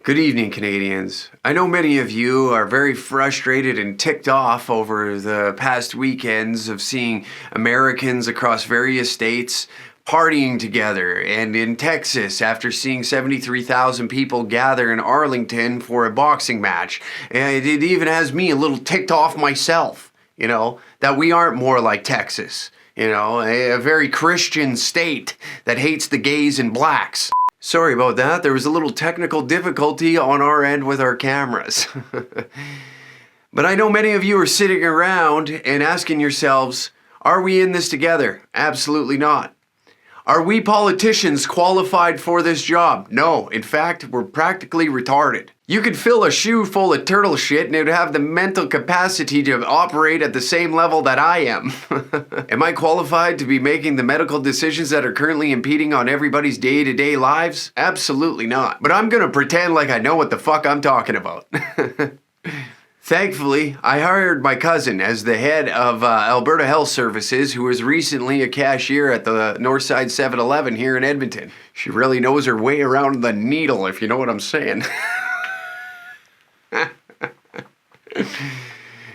Good evening, Canadians. I know many of you are very frustrated and ticked off over the past weekends of seeing Americans across various states partying together, and in Texas after seeing 73,000 people gather in Arlington for a boxing match. And it even has me a little ticked off myself, that we aren't more like Texas, a very Christian state that hates the gays and blacks. Sorry about that, there was a little technical difficulty on our end with our cameras. But I know many of you are sitting around and asking yourselves, are we in this together? Absolutely not. Are we politicians qualified for this job? No, in fact, we're practically retarded. You could fill a shoe full of turtle shit and it would have the mental capacity to operate at the same level that I am. Am I qualified to be making the medical decisions that are currently impeding on everybody's day-to-day lives? Absolutely not. But I'm gonna pretend like I know what the fuck I'm talking about. Thankfully, I hired my cousin as the head of Alberta Health Services, who was recently a cashier at the Northside 7-Eleven here in Edmonton. She really knows her way around the needle, if you know what I'm saying.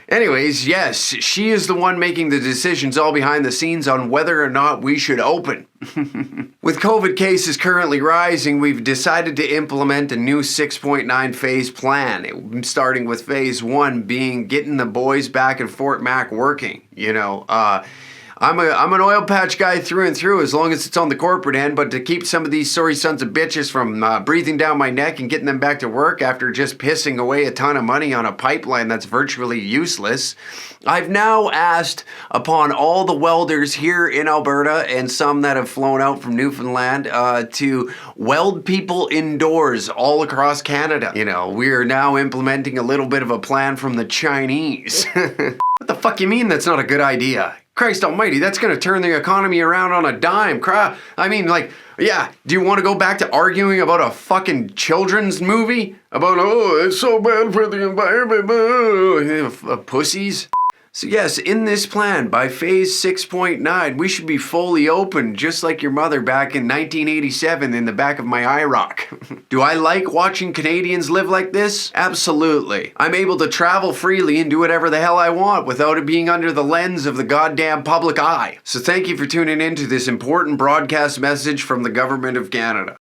Anyways, yes, she is the one making the decisions all behind the scenes on whether or not we should open. With COVID cases currently rising, we've decided to implement a new 6.9 phase plan, starting with phase 1 being getting the boys back in Fort Mac working. I'm an oil patch guy through and through as long as it's on the corporate end, but to keep some of these sorry sons of bitches from breathing down my neck and getting them back to work after just pissing away a ton of money on a pipeline that's virtually useless, I've now asked upon all the welders here in Alberta and some that have flown out from Newfoundland to weld people indoors all across Canada. We are now implementing a little bit of a plan from the Chinese. What the fuck you mean that's not a good idea? Christ almighty, that's gonna turn the economy around on a dime. Do you want to go back to arguing about a fucking children's movie? About, it's so bad for the environment, pussies? So yes, in this plan, by phase 6.9, we should be fully open, just like your mother back in 1987 in the back of my IROC. Do I like watching Canadians live like this? Absolutely. I'm able to travel freely and do whatever the hell I want without it being under the lens of the goddamn public eye. So thank you for tuning in to this important broadcast message from the Government of Canada.